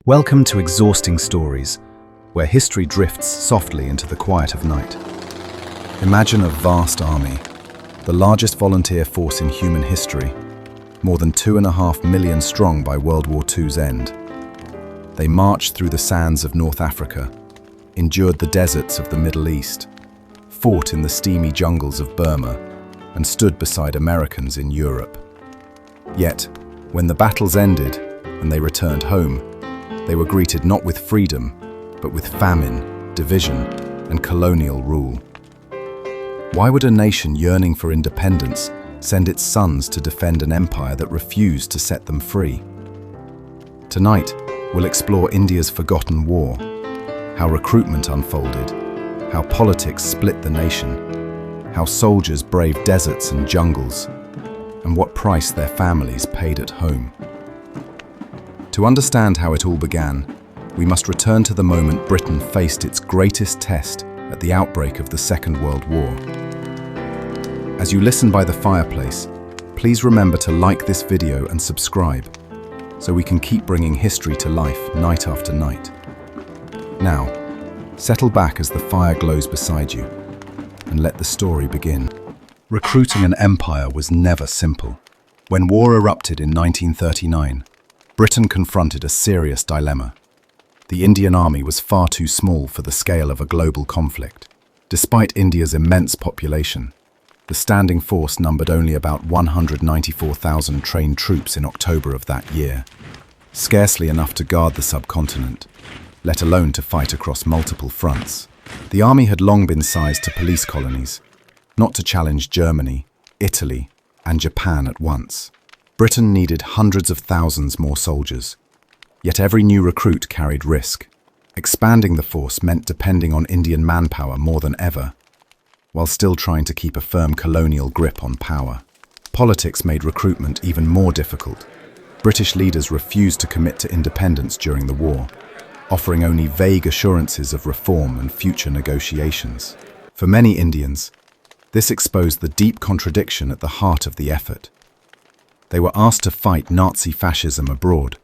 Welcome to Exhausting Stories, where history drifts softly into the quiet of night. Imagine a vast army, the largest volunteer force in human history, more than 2.5 million strong by World War II's end. They marched through the sands of North Africa, endured the deserts of the Middle East, fought in the steamy jungles of Burma, and stood beside Americans in Europe. Yet, when the battles ended and they returned home, they were greeted not with freedom, but with famine, division, and colonial rule. Why would a nation yearning for independence send its sons to defend an empire that refused to set them free? Tonight, we'll explore India's forgotten war, how recruitment unfolded, how politics split the nation, how soldiers braved deserts and jungles, and what price their families paid at home. To understand how it all began, we must return to the moment Britain faced its greatest test at the outbreak of the Second World War. As you listen by the fireplace, please remember to like this video and subscribe, so we can keep bringing history to life night after night. Now, settle back as the fire glows beside you, and let the story begin. Recruiting an empire was never simple. When war erupted in 1939, Britain confronted a serious dilemma. The Indian army was far too small for the scale of a global conflict. Despite India's immense population, the standing force numbered only about 194,000 trained troops in October of that year, scarcely enough to guard the subcontinent, let alone to fight across multiple fronts. The army had long been sized to police colonies, not to challenge Germany, Italy, and Japan at once. Britain needed hundreds of thousands more soldiers, yet every new recruit carried risk. Expanding the force meant depending on Indian manpower more than ever, while still trying to keep a firm colonial grip on power. Politics made recruitment even more difficult. British leaders refused to commit to independence during the war, offering only vague assurances of reform and future negotiations. For many Indians, this exposed the deep contradiction at the heart of the effort. They were asked to fight Nazi fascism abroad,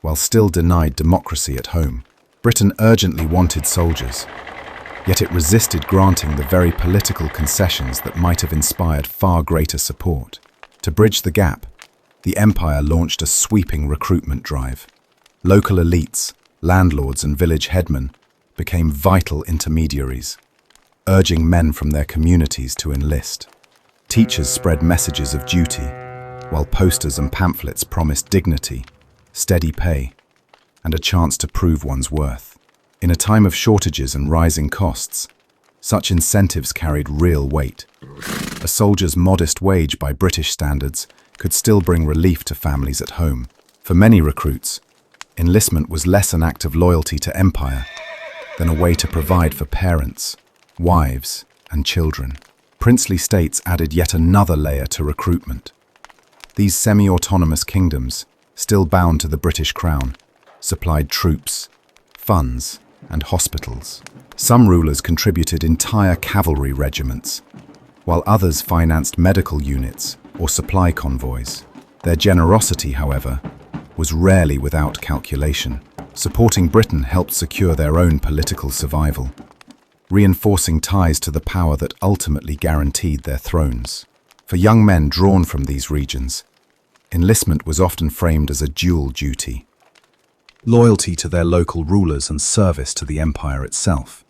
while still denied democracy at home. Britain urgently wanted soldiers, yet it resisted granting the very political concessions that might have inspired far greater support. To bridge the gap, the empire launched a sweeping recruitment drive. Local elites, landlords and village headmen became vital intermediaries, urging men from their communities to enlist. Teachers spread messages of duty, while posters and pamphlets promised dignity, steady pay, and a chance to prove one's worth. In a time of shortages and rising costs, such incentives carried real weight. A soldier's modest wage by British standards could still bring relief to families at home. For many recruits, enlistment was less an act of loyalty to empire than a way to provide for parents, wives, and children. Princely states added yet another layer to recruitment. These semi-autonomous kingdoms, still bound to the British crown, supplied troops, funds, and hospitals. Some rulers contributed entire cavalry regiments, while others financed medical units or supply convoys. Their generosity, however, was rarely without calculation. Supporting Britain helped secure their own political survival, reinforcing ties to the power that ultimately guaranteed their thrones. For young men drawn from these regions, enlistment was often framed as a dual duty: loyalty to their local rulers and service to the empire itself.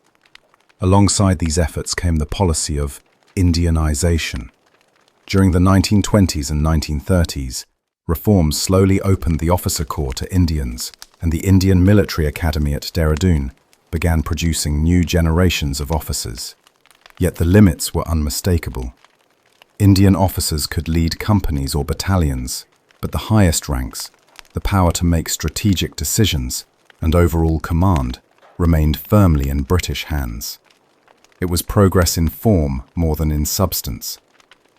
Alongside these efforts came the policy of Indianization. During the 1920s and 1930s, reforms slowly opened the officer corps to Indians, and the Indian Military Academy at Dehradun began producing new generations of officers. Yet the limits were unmistakable. Indian officers could lead companies or battalions, but the highest ranks, the power to make strategic decisions and overall command, remained firmly in British hands. It was progress in form more than in substance,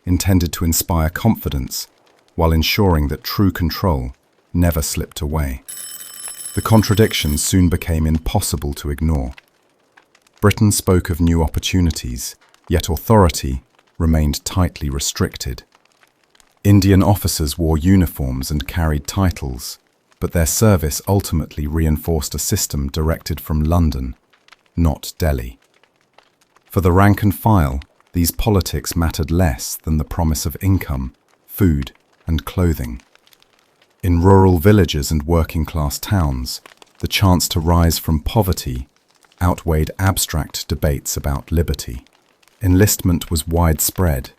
intended to inspire confidence while ensuring that true control never slipped away. The contradictions soon became impossible to ignore. Britain spoke of new opportunities, yet authority remained tightly restricted. Indian officers wore uniforms and carried titles, but their service ultimately reinforced a system directed from London, not Delhi. For the rank and file, these politics mattered less than the promise of income, food, and clothing. In rural villages and working-class towns, the chance to rise from poverty outweighed abstract debates about liberty. Enlistment was widespread,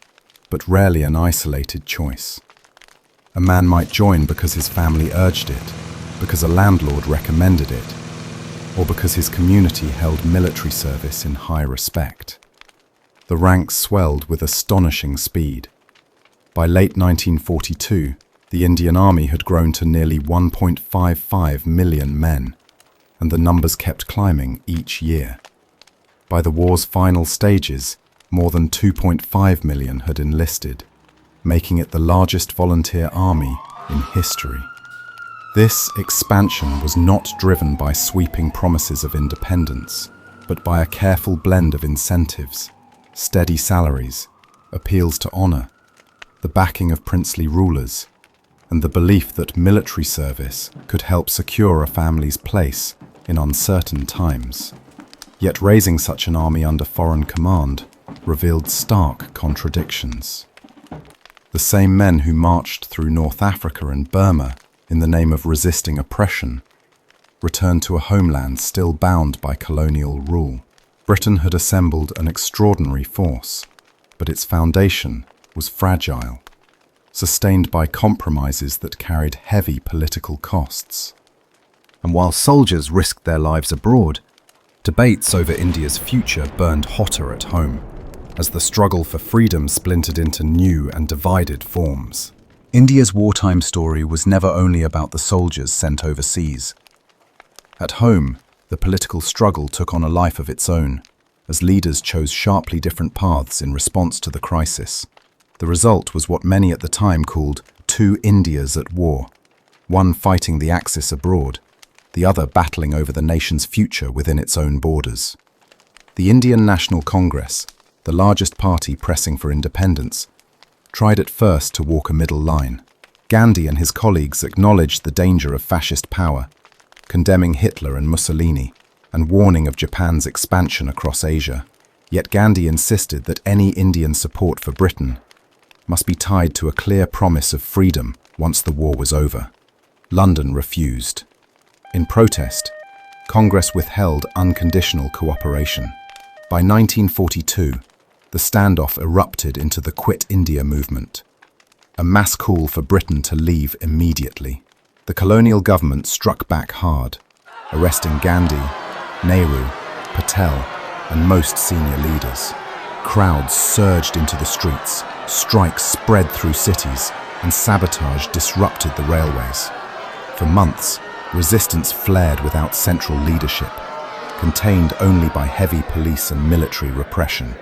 but rarely an isolated choice. A man might join because his family urged it, because a landlord recommended it, or because his community held military service in high respect. The ranks swelled with astonishing speed. By late 1942, the Indian Army had grown to nearly 1.55 million men, and the numbers kept climbing each year. By the war's final stages, more than 2.5 million had enlisted, making it the largest volunteer army in history. This expansion was not driven by sweeping promises of independence, but by a careful blend of incentives, steady salaries, appeals to honor, the backing of princely rulers, and the belief that military service could help secure a family's place in uncertain times. Yet raising such an army under foreign command revealed stark contradictions. The same men who marched through North Africa and Burma in the name of resisting oppression returned to a homeland still bound by colonial rule. Britain had assembled an extraordinary force, but its foundation was fragile, sustained by compromises that carried heavy political costs. And while soldiers risked their lives abroad, debates over India's future burned hotter at home, as the struggle for freedom splintered into new and divided forms. India's wartime story was never only about the soldiers sent overseas. At home, the political struggle took on a life of its own, as leaders chose sharply different paths in response to the crisis. The result was what many at the time called two Indias at war, one fighting the Axis abroad, the other battling over the nation's future within its own borders. The Indian National Congress, the largest party pressing for independence, tried at first to walk a middle line. Gandhi and his colleagues acknowledged the danger of fascist power, condemning Hitler and Mussolini, and warning of Japan's expansion across Asia. Yet Gandhi insisted that any Indian support for Britain must be tied to a clear promise of freedom once the war was over. London refused. In protest, Congress withheld unconditional cooperation. By 1942, the standoff erupted into the Quit India movement, a mass call for Britain to leave immediately. The colonial government struck back hard, arresting Gandhi, Nehru, Patel, and most senior leaders. Crowds surged into the streets, strikes spread through cities, and sabotage disrupted the railways. For months, resistance flared without central leadership, contained only by heavy police and military repression.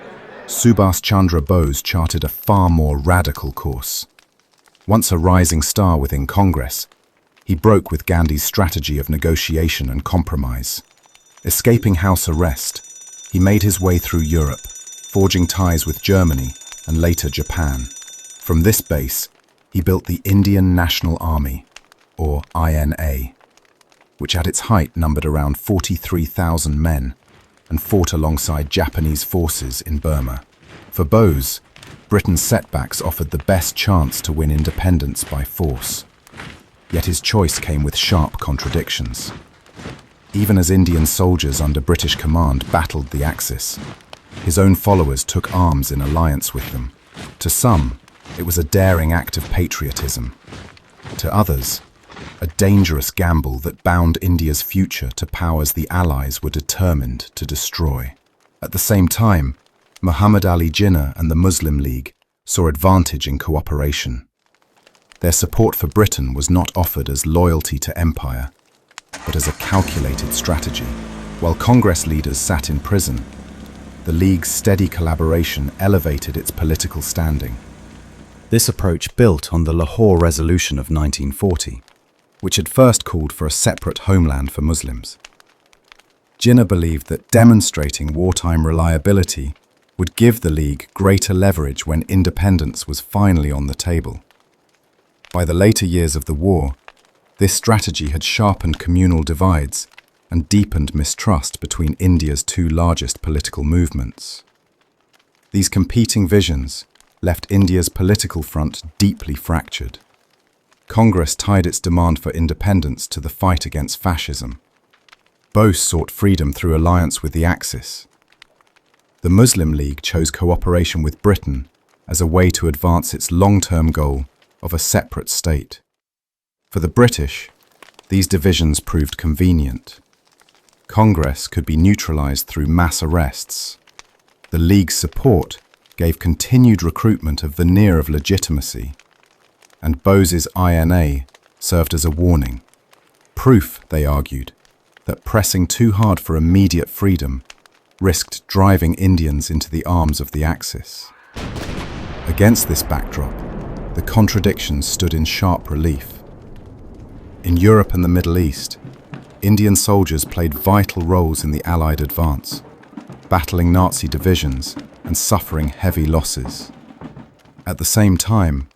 Subhas Chandra Bose charted a far more radical course. Once a rising star within Congress, he broke with Gandhi's strategy of negotiation and compromise. Escaping house arrest, he made his way through Europe, forging ties with Germany and later Japan. From this base, he built the Indian National Army, or INA, which at its height numbered around 43,000 men and fought alongside Japanese forces in Burma. For Bose, Britain's setbacks offered the best chance to win independence by force. Yet his choice came with sharp contradictions. Even as Indian soldiers under British command battled the Axis, his own followers took arms in alliance with them. To some, it was a daring act of patriotism. To others, a dangerous gamble that bound India's future to powers the Allies were determined to destroy. At the same time, Muhammad Ali Jinnah and the Muslim League saw advantage in cooperation. Their support for Britain was not offered as loyalty to empire, but as a calculated strategy. While Congress leaders sat in prison, the League's steady collaboration elevated its political standing. This approach built on the Lahore Resolution of 1940, which had first called for a separate homeland for Muslims. Jinnah believed that demonstrating wartime reliability would give the League greater leverage when independence was finally on the table. By the later years of the war, This strategy had sharpened communal divides and deepened mistrust between India's two largest political movements. These competing visions left India's political front deeply fractured. Congress tied its demand for independence to the fight against fascism. Bose sought freedom through alliance with the Axis. The Muslim League chose cooperation with Britain as a way to advance its long-term goal of a separate state. For the British, these divisions proved convenient. Congress could be neutralized through mass arrests. The League's support gave continued recruitment a veneer of legitimacy, and Bose's INA served as a warning. Proof, they argued, that pressing too hard for immediate freedom risked driving Indians into the arms of the Axis. Against this backdrop, the contradictions stood in sharp relief. In Europe and the Middle East, Indian soldiers played vital roles in the Allied advance, battling Nazi divisions and suffering heavy losses. At the same time,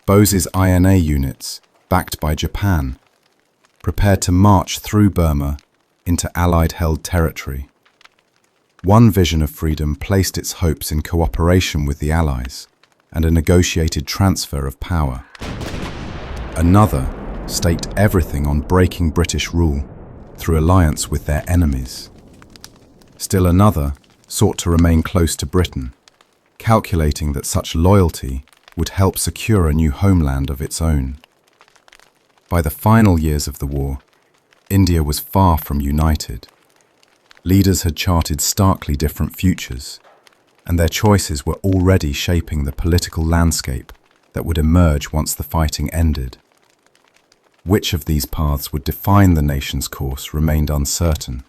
Bose's INA units, backed by Japan, prepared to march through Burma into Allied-held territory. One vision of freedom placed its hopes in cooperation with the Allies and a negotiated transfer of power. Another staked everything on breaking British rule through alliance with their enemies. Still another sought to remain close to Britain, calculating that such loyalty would help secure a new homeland of its own. By the final years of the war, India was far from united. Leaders had charted starkly different futures, and their choices were already shaping the political landscape that would emerge once the fighting ended. Which of these paths would define the nation's course remained uncertain.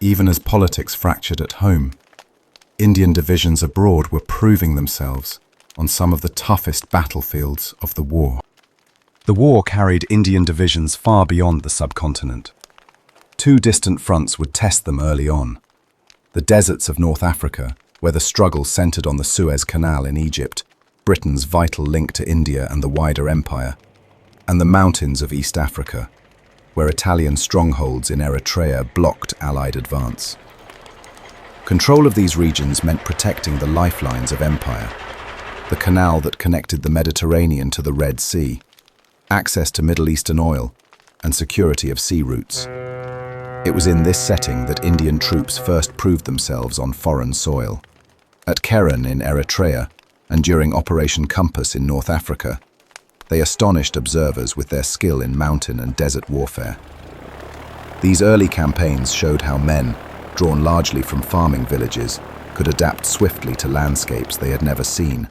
Even as politics fractured at home, Indian divisions abroad were proving themselves on some of the toughest battlefields of the war. The war carried Indian divisions far beyond the subcontinent. Two distant fronts would test them early on: the deserts of North Africa, where the struggle centered on the Suez Canal in Egypt, Britain's vital link to India and the wider empire, and the mountains of East Africa, where Italian strongholds in Eritrea blocked Allied advance. Control of these regions meant protecting the lifelines of empire: the canal that connected the Mediterranean to the Red Sea, access to Middle Eastern oil, and security of sea routes. It was in this setting that Indian troops first proved themselves on foreign soil. At Keren in Eritrea, and during Operation Compass in North Africa, they astonished observers with their skill in mountain and desert warfare. These early campaigns showed how men, drawn largely from farming villages, could adapt swiftly to landscapes they had never seen,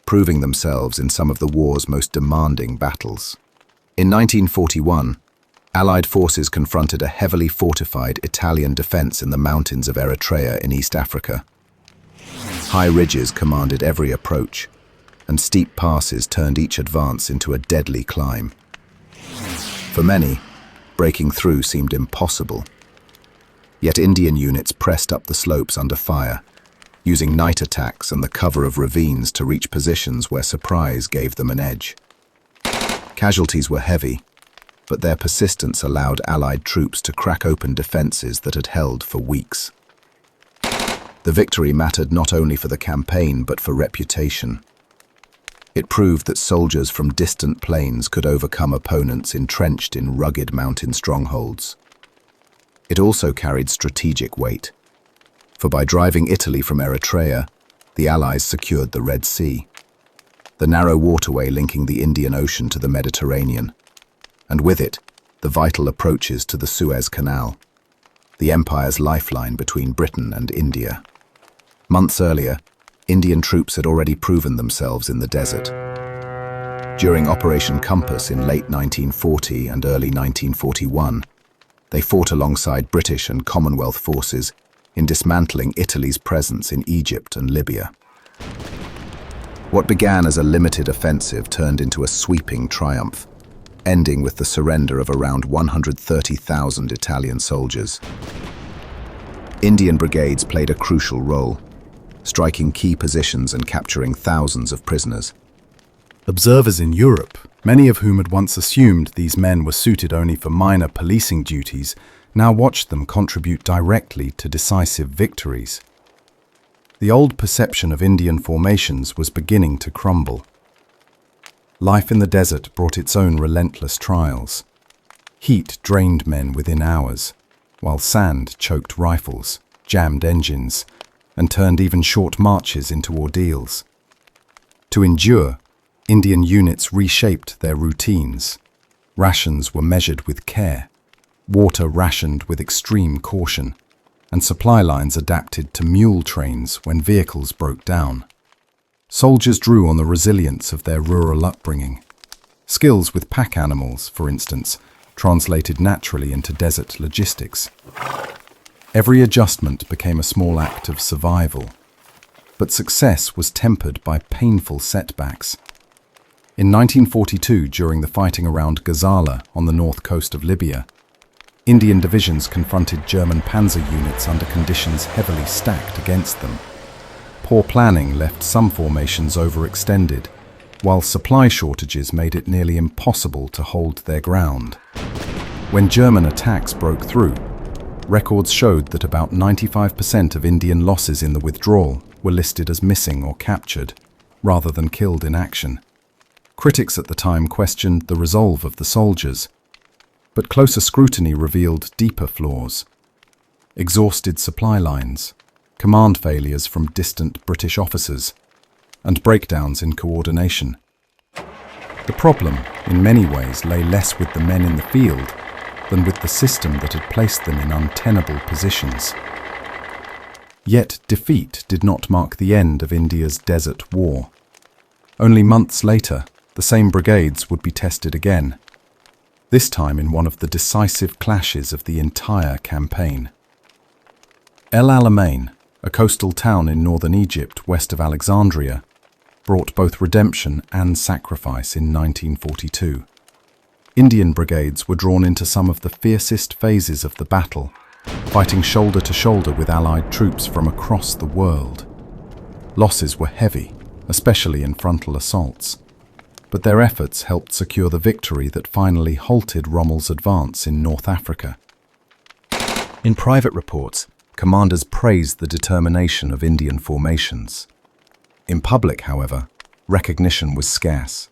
proving themselves in some of the war's most demanding battles. In 1941, Allied forces confronted a heavily fortified Italian defense in the mountains of Eritrea in East Africa. High ridges commanded every approach, and steep passes turned each advance into a deadly climb. For many, breaking through seemed impossible. Yet Indian units pressed up the slopes under fire, using night attacks and the cover of ravines to reach positions where surprise gave them an edge. Casualties were heavy, but their persistence allowed Allied troops to crack open defenses that had held for weeks. The victory mattered not only for the campaign but for reputation. It proved that soldiers from distant plains could overcome opponents entrenched in rugged mountain strongholds. It also carried strategic weight, for by driving Italy from Eritrea, the Allies secured the Red Sea, the narrow waterway linking the Indian Ocean to the Mediterranean, and with it, the vital approaches to the Suez Canal, the empire's lifeline between Britain and India. Months earlier, Indian troops had already proven themselves in the desert. During Operation Compass in late 1940 and early 1941, they fought alongside British and Commonwealth forces in dismantling Italy's presence in Egypt and Libya. What began as a limited offensive turned into a sweeping triumph, ending with the surrender of around 130,000 Italian soldiers. Indian brigades played a crucial role, striking key positions and capturing thousands of prisoners. Observers in Europe Many of whom had once assumed these men were suited only for minor policing duties now watched them contribute directly to decisive victories. The old perception of Indian formations was beginning to crumble. Life in the desert brought its own relentless trials. Heat drained men within hours, while sand choked rifles, jammed engines, and turned even short marches into ordeals. To endure, Indian units reshaped their routines. Rations were measured with care, water rationed with extreme caution, and supply lines adapted to mule trains when vehicles broke down. Soldiers drew on the resilience of their rural upbringing. Skills with pack animals, for instance, translated naturally into desert logistics. Every adjustment became a small act of survival, but success was tempered by painful setbacks. In 1942, during the fighting around Gazala on the north coast of Libya, Indian divisions confronted German panzer units under conditions heavily stacked against them. Poor planning left some formations overextended, while supply shortages made it nearly impossible to hold their ground. When German attacks broke through, records showed that about 95% of Indian losses in the withdrawal were listed as missing or captured, rather than killed in action. Critics at the time questioned the resolve of the soldiers, but closer scrutiny revealed deeper flaws. Exhausted supply lines, command failures from distant British officers, and breakdowns in coordination. The problem, in many ways, lay less with the men in the field than with the system that had placed them in untenable positions. Yet defeat did not mark the end of India's desert war. Only months later, the same brigades would be tested again, this time in one of the decisive clashes of the entire campaign. El Alamein, a coastal town in northern Egypt west of Alexandria, brought both redemption and sacrifice in 1942. Indian brigades were drawn into some of the fiercest phases of the battle, fighting shoulder to shoulder with Allied troops from across the world. Losses were heavy, especially in frontal assaults, but their efforts helped secure the victory that finally halted Rommel's advance in North Africa. In private reports, commanders praised the determination of Indian formations. In public, however, recognition was scarce.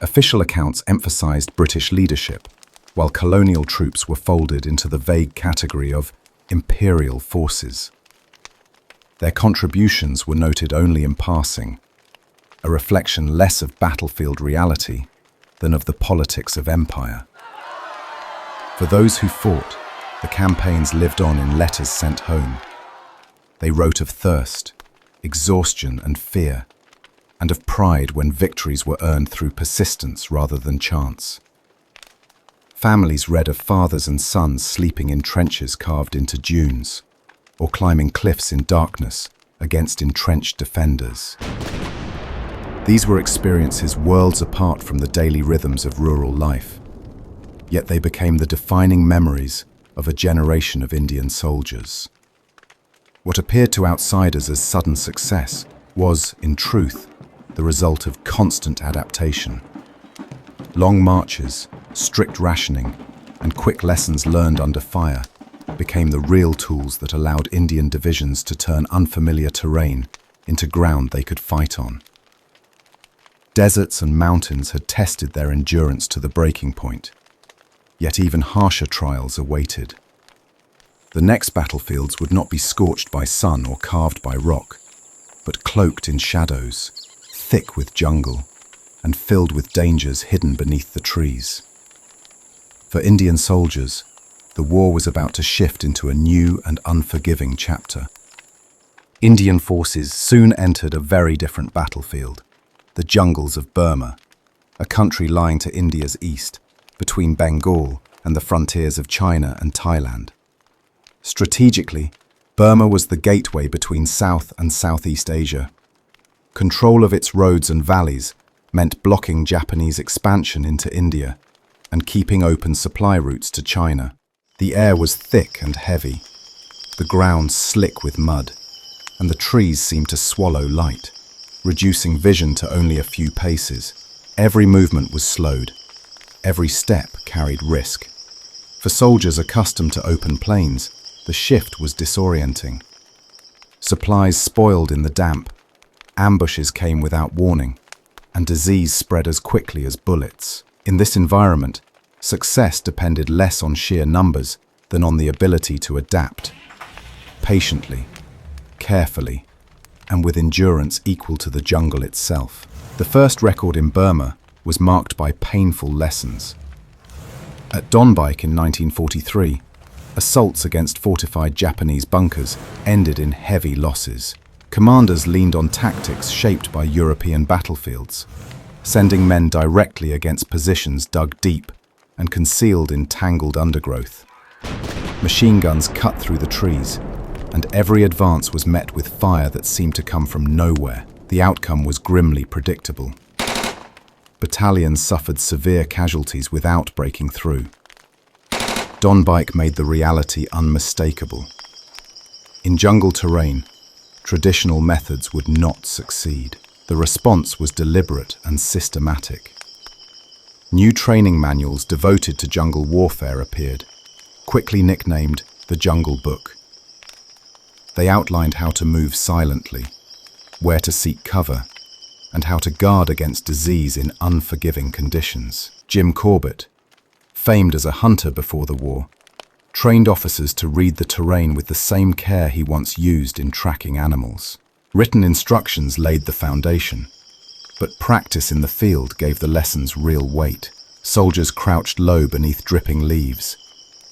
Official accounts emphasized British leadership, while colonial troops were folded into the vague category of imperial forces. Their contributions were noted only in passing, a reflection less of battlefield reality than of the politics of empire. For those who fought, the campaigns lived on in letters sent home. They wrote of thirst, exhaustion and fear, and of pride when victories were earned through persistence rather than chance. Families read of fathers and sons sleeping in trenches carved into dunes, or climbing cliffs in darkness against entrenched defenders. These were experiences worlds apart from the daily rhythms of rural life, yet they became the defining memories of a generation of Indian soldiers. What appeared to outsiders as sudden success was, in truth, the result of constant adaptation. Long marches, strict rationing, and quick lessons learned under fire became the real tools that allowed Indian divisions to turn unfamiliar terrain into ground they could fight on. Deserts and mountains had tested their endurance to the breaking point, yet even harsher trials awaited. The next battlefields would not be scorched by sun or carved by rock, but cloaked in shadows, thick with jungle, and filled with dangers hidden beneath the trees. For Indian soldiers, the war was about to shift into a new and unforgiving chapter. Indian forces soon entered a very different battlefield, the jungles of Burma, a country lying to India's east, between Bengal and the frontiers of China and Thailand. Strategically, Burma was the gateway between South and Southeast Asia. Control of its roads and valleys meant blocking Japanese expansion into India and keeping open supply routes to China. The air was thick and heavy, the ground slick with mud, and the trees seemed to swallow light, reducing vision to only a few paces. Every movement was slowed. Every step carried risk. For soldiers accustomed to open plains, the shift was disorienting. Supplies spoiled in the damp, ambushes came without warning, and disease spread as quickly as bullets. In this environment, success depended less on sheer numbers than on the ability to adapt, patiently, carefully, and with endurance equal to the jungle itself. The first record in Burma was marked by painful lessons. At Donbaik in 1943, assaults against fortified Japanese bunkers ended in heavy losses. Commanders leaned on tactics shaped by European battlefields, sending men directly against positions dug deep and concealed in tangled undergrowth. Machine guns cut through the trees, and every advance was met with fire that seemed to come from nowhere. The outcome was grimly predictable. Battalions suffered severe casualties without breaking through. Donbaik made the reality unmistakable. In jungle terrain, traditional methods would not succeed. The response was deliberate and systematic. New training manuals devoted to jungle warfare appeared, quickly nicknamed the Jungle Book. They outlined how to move silently, where to seek cover, and how to guard against disease in unforgiving conditions. Jim Corbett, famed as a hunter before the war, trained officers to read the terrain with the same care he once used in tracking animals. Written instructions laid the foundation, but practice in the field gave the lessons real weight. Soldiers crouched low beneath dripping leaves,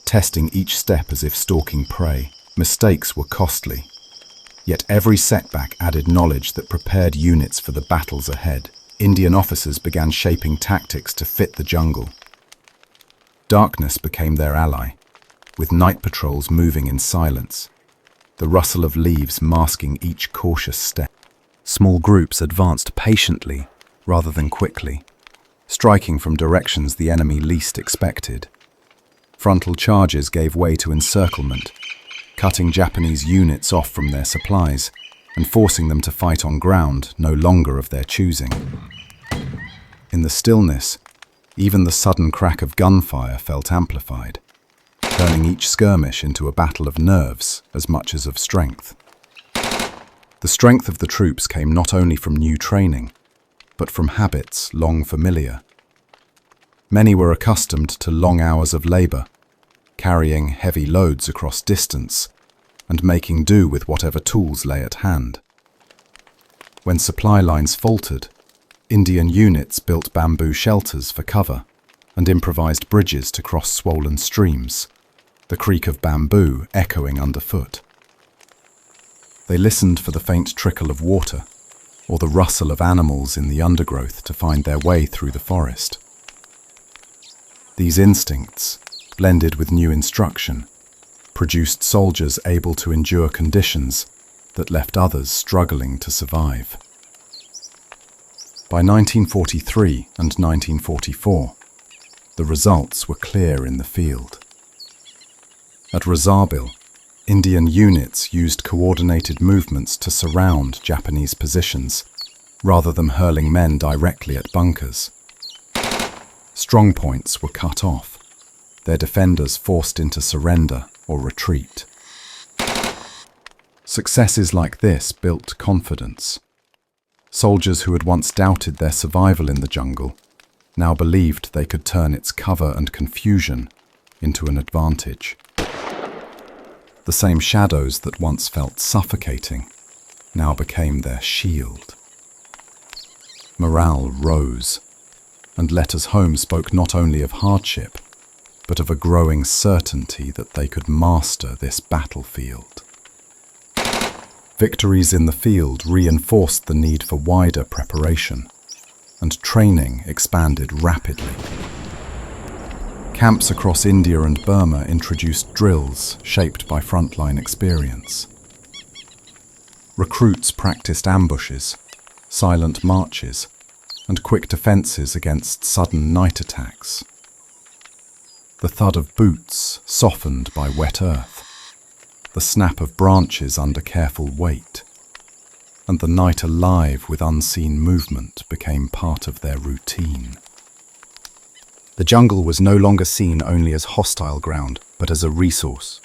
testing each step as if stalking prey. Mistakes were costly, yet every setback added knowledge that prepared units for the battles ahead. Indian officers began shaping tactics to fit the jungle. Darkness became their ally, with night patrols moving in silence, the rustle of leaves masking each cautious step. Small groups advanced patiently rather than quickly, striking from directions the enemy least expected. Frontal charges gave way to encirclement, cutting Japanese units off from their supplies and forcing them to fight on ground no longer of their choosing. In the stillness, even the sudden crack of gunfire felt amplified, turning each skirmish into a battle of nerves as much as of strength. The strength of the troops came not only from new training, but from habits long familiar. Many were accustomed to long hours of labor, carrying heavy loads across distance, and making do with whatever tools lay at hand. When supply lines faltered, Indian units built bamboo shelters for cover and improvised bridges to cross swollen streams, the creak of bamboo echoing underfoot. They listened for the faint trickle of water or the rustle of animals in the undergrowth to find their way through the forest. These instincts, blended with new instruction, produced soldiers able to endure conditions that left others struggling to survive. By 1943 and 1944, the results were clear in the field. At Razabil, Indian units used coordinated movements to surround Japanese positions, rather than hurling men directly at bunkers. Strongpoints were cut off, their defenders forced into surrender or retreat. Successes like this built confidence. Soldiers who had once doubted their survival in the jungle now believed they could turn its cover and confusion into an advantage. The same shadows that once felt suffocating now became their shield. Morale rose, and letters home spoke not only of hardship, but of a growing certainty that they could master this battlefield. Victories in the field reinforced the need for wider preparation, and training expanded rapidly. Camps across India and Burma introduced drills shaped by frontline experience. Recruits practiced ambushes, silent marches, and quick defences against sudden night attacks. The thud of boots softened by wet earth, the snap of branches under careful weight. and the night alive with unseen movement became part of their routine. The jungle was no longer seen only as hostile ground, but as a resource.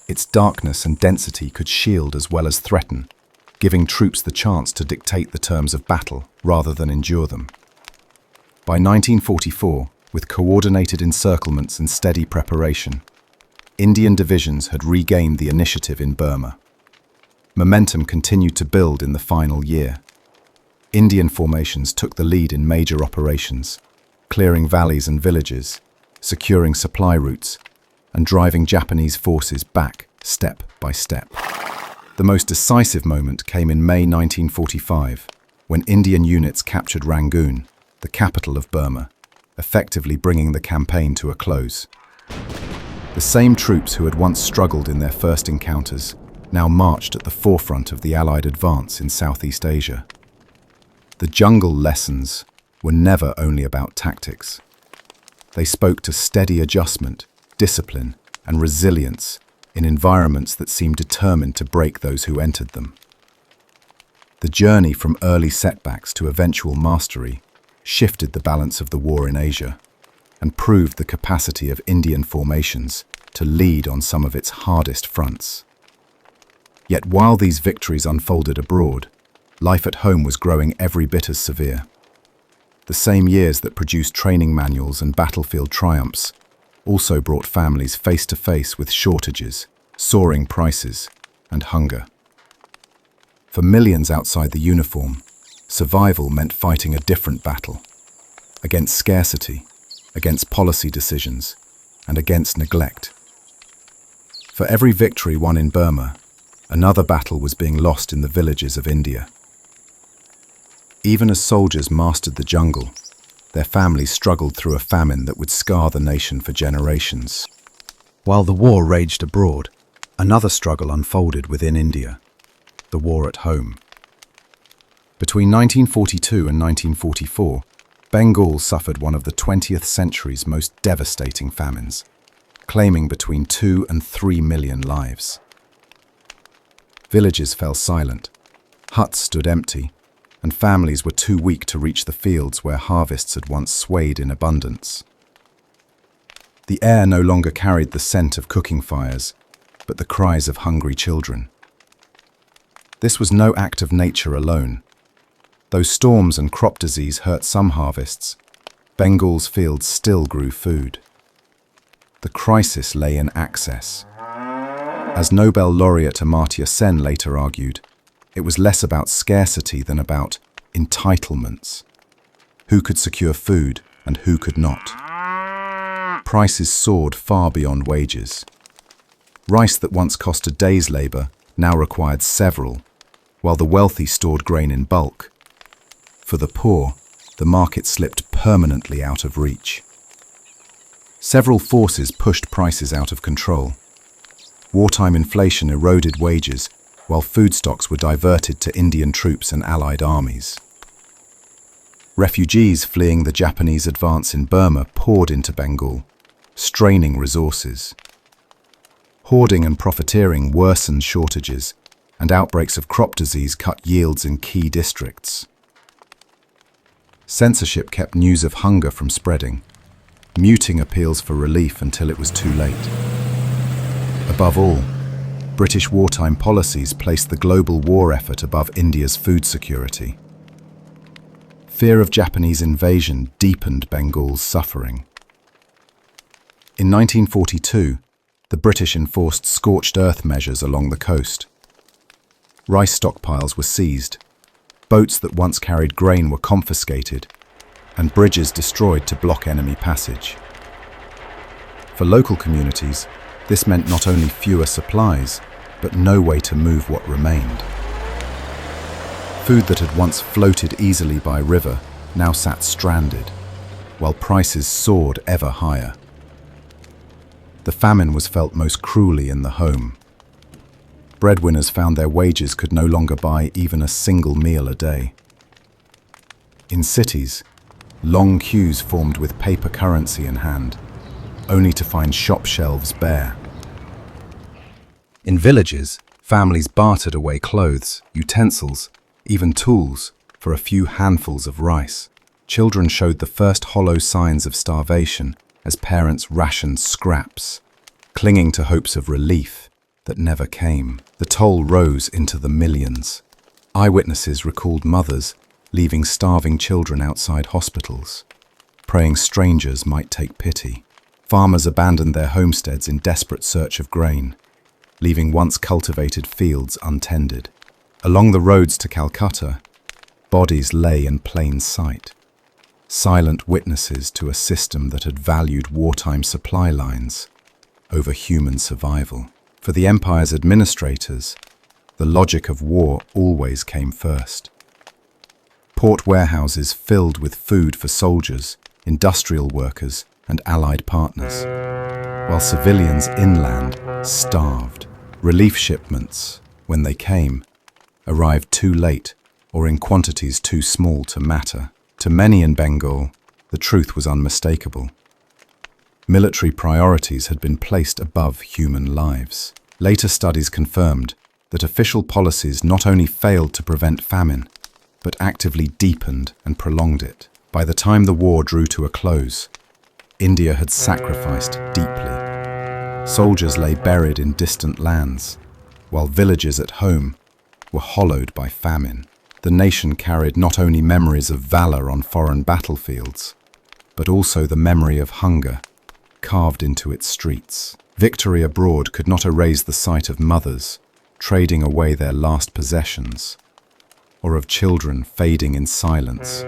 Its darkness and density could shield as well as threaten, giving troops the chance to dictate the terms of battle rather than endure them. By 1944, with coordinated encirclements and steady preparation, Indian divisions had regained the initiative in Burma. Momentum continued to build in the final year. Indian formations took the lead in major operations, clearing valleys and villages, securing supply routes, and driving Japanese forces back step by step. The most decisive moment came in May 1945, when Indian units captured Rangoon, the capital of Burma, effectively bringing the campaign to a close. The same troops who had once struggled in their first encounters now marched at the forefront of the Allied advance in Southeast Asia. The jungle lessons were never only about tactics. They spoke to steady adjustment, discipline, and resilience in environments that seemed determined to break those who entered them. The journey from early setbacks to eventual mastery shifted the balance of the war in Asia and proved the capacity of Indian formations to lead on some of its hardest fronts. Yet while these victories unfolded abroad, life at home was growing every bit as severe. The same years that produced training manuals and battlefield triumphs also brought families face to face with shortages, soaring prices, and hunger. For millions outside the uniform, survival meant fighting a different battle, against scarcity, against policy decisions, and against neglect. For every victory won in Burma, another battle was being lost in the villages of India. Even as soldiers mastered the jungle, their families struggled through a famine that would scar the nation for generations. While the war raged abroad, another struggle unfolded within India, the war at home. Between 1942 and 1944, Bengal suffered one of the 20th century's most devastating famines, claiming between 2 and 3 million lives. Villages fell silent, huts stood empty, and families were too weak to reach the fields where harvests had once swayed in abundance. The air no longer carried the scent of cooking fires, but the cries of hungry children. This was no act of nature alone. Though storms and crop disease hurt some harvests, Bengal's fields still grew food. The crisis lay in access. As Nobel laureate Amartya Sen later argued, it was less about scarcity than about entitlements. Who could secure food and who could not? Prices soared far beyond wages. Rice that once cost a day's labor now required several, while the wealthy stored grain in bulk. For the poor, the market slipped permanently out of reach. Several forces pushed prices out of control. Wartime inflation eroded wages, while food stocks were diverted to Indian troops and allied armies. Refugees fleeing the Japanese advance in Burma poured into Bengal, straining resources. Hoarding and profiteering worsened shortages, and outbreaks of crop disease cut yields in key districts. Censorship kept news of hunger from spreading, muting appeals for relief until it was too late. Above all, British wartime policies placed the global war effort above India's food security. Fear of Japanese invasion deepened Bengal's suffering. In 1942, the British enforced scorched earth measures along the coast. Rice stockpiles were seized, boats that once carried grain were confiscated, and bridges destroyed to block enemy passage. For local communities, this meant not only fewer supplies, but no way to move what remained. Food that had once floated easily by river now sat stranded, while prices soared ever higher. The famine was felt most cruelly in the home. Breadwinners found their wages could no longer buy even a single meal a day. In cities, long queues formed with paper currency in hand, only to find shop shelves bare. In villages, families bartered away clothes, utensils, even tools for a few handfuls of rice. Children showed the first hollow signs of starvation as parents rationed scraps, clinging to hopes of relief that never came. The toll rose into the millions. Eyewitnesses recalled mothers leaving starving children outside hospitals, praying strangers might take pity. Farmers abandoned their homesteads in desperate search of grain, leaving once cultivated fields untended. Along the roads to Calcutta, bodies lay in plain sight, silent witnesses to a system that had valued wartime supply lines over human survival. For the empire's administrators, the logic of war always came first. Port warehouses filled with food for soldiers, industrial workers, and allied partners, while civilians inland starved. Relief shipments, when they came, arrived too late or in quantities too small to matter. To many in Bengal, the truth was unmistakable. Military priorities had been placed above human lives. Later studies confirmed that official policies not only failed to prevent famine, but actively deepened and prolonged it. By the time the war drew to a close, India had sacrificed deeply. Soldiers lay buried in distant lands, while villages at home were hollowed by famine. The nation carried not only memories of valor on foreign battlefields, but also the memory of hunger carved into its streets. Victory abroad could not erase the sight of mothers trading away their last possessions, or of children fading in silence,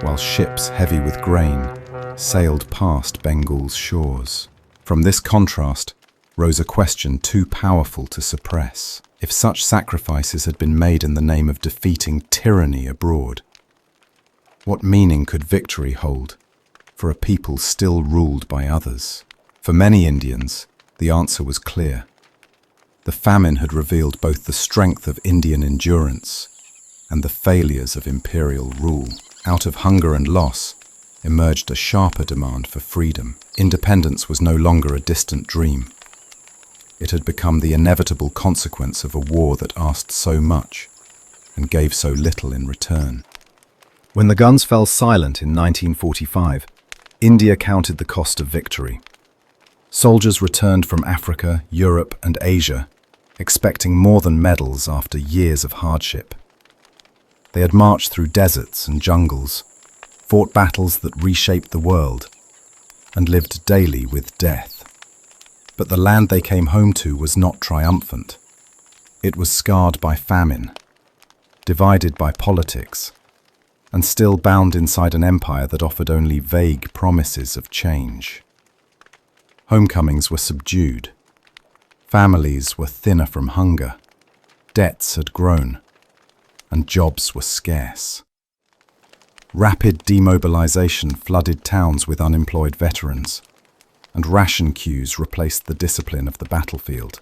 while ships heavy with grain sailed past Bengal's shores. From this contrast rose a question too powerful to suppress. If such sacrifices had been made in the name of defeating tyranny abroad, what meaning could victory hold for a people still ruled by others? For many Indians, the answer was clear. The famine had revealed both the strength of Indian endurance and the failures of imperial rule. Out of hunger and loss emerged a sharper demand for freedom. Independence was no longer a distant dream. It had become the inevitable consequence of a war that asked so much and gave so little in return. When the guns fell silent in 1945, India counted the cost of victory. Soldiers returned from Africa, Europe, and Asia, expecting more than medals after years of hardship. They had marched through deserts and jungles, fought battles that reshaped the world, and lived daily with death. But the land they came home to was not triumphant. It was scarred by famine, divided by politics, and still bound inside an empire that offered only vague promises of change. Homecomings were subdued. Families were thinner from hunger. Debts had grown, and jobs were scarce. Rapid demobilization flooded towns with unemployed veterans, and ration queues replaced the discipline of the battlefield.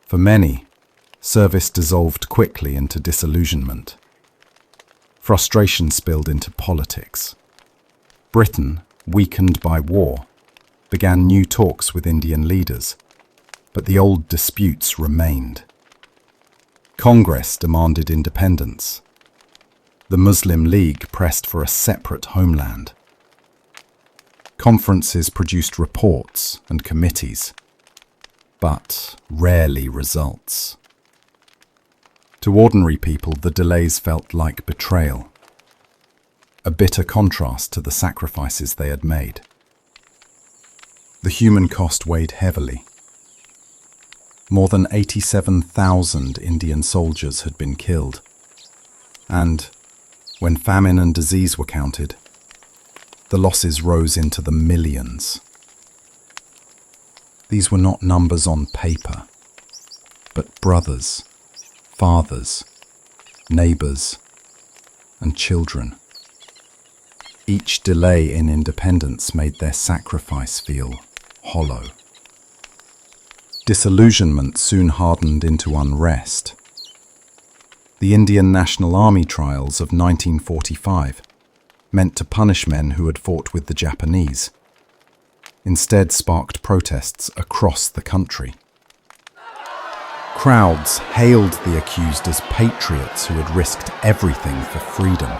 For many, service dissolved quickly into disillusionment. Frustration spilled into politics. Britain, weakened by war, began new talks with Indian leaders, but the old disputes remained. Congress demanded independence. The Muslim League pressed for a separate homeland. Conferences produced reports and committees, but rarely results. To ordinary people, the delays felt like betrayal, a bitter contrast to the sacrifices they had made. The human cost weighed heavily. More than 87,000 Indian soldiers had been killed, and, when famine and disease were counted, the losses rose into the millions. These were not numbers on paper, but brothers, fathers, neighbors, and children. Each delay in independence made their sacrifice feel hollow. Disillusionment soon hardened into unrest. The Indian National Army trials of 1945, meant to punish men who had fought with the Japanese, instead sparked protests across the country. Crowds hailed the accused as patriots who had risked everything for freedom.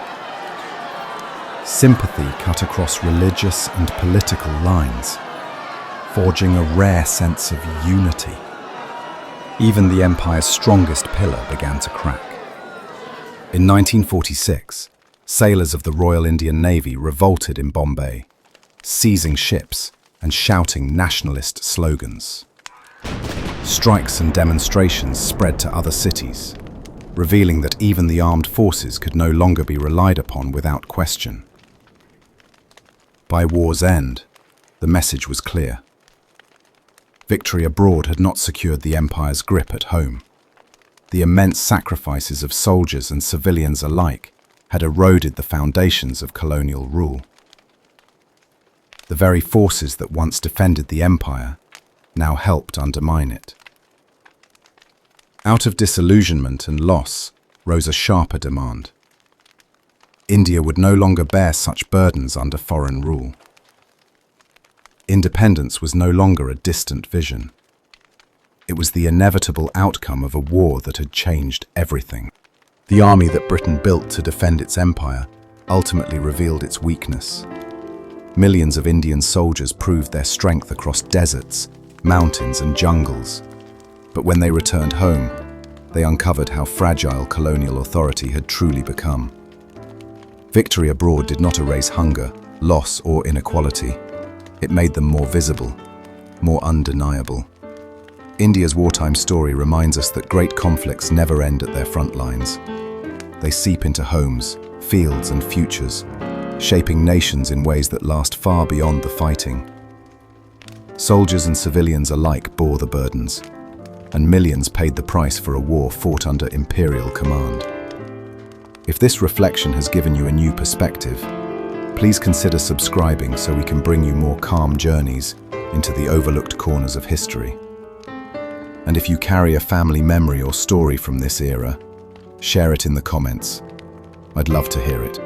Sympathy cut across religious and political lines, forging a rare sense of unity. Even the empire's strongest pillar began to crack. In 1946, sailors of the Royal Indian Navy revolted in Bombay, seizing ships and shouting nationalist slogans. Strikes and demonstrations spread to other cities, revealing that even the armed forces could no longer be relied upon without question. By war's end, the message was clear. Victory abroad had not secured the empire's grip at home. The immense sacrifices of soldiers and civilians alike had eroded the foundations of colonial rule. The very forces that once defended the empire now helped undermine it. Out of disillusionment and loss rose a sharper demand. India would no longer bear such burdens under foreign rule. Independence was no longer a distant vision. It was the inevitable outcome of a war that had changed everything. The army that Britain built to defend its empire ultimately revealed its weakness. Millions of Indian soldiers proved their strength across deserts, mountains, and jungles. But when they returned home, they uncovered how fragile colonial authority had truly become. Victory abroad did not erase hunger, loss, or inequality. It made them more visible, more undeniable. India's wartime story reminds us that great conflicts never end at their front lines. They seep into homes, fields, and futures, shaping nations in ways that last far beyond the fighting. Soldiers and civilians alike bore the burdens, and millions paid the price for a war fought under imperial command. If this reflection has given you a new perspective, please consider subscribing so we can bring you more calm journeys into the overlooked corners of history. And if you carry a family memory or story from this era, share it in the comments. I'd love to hear it.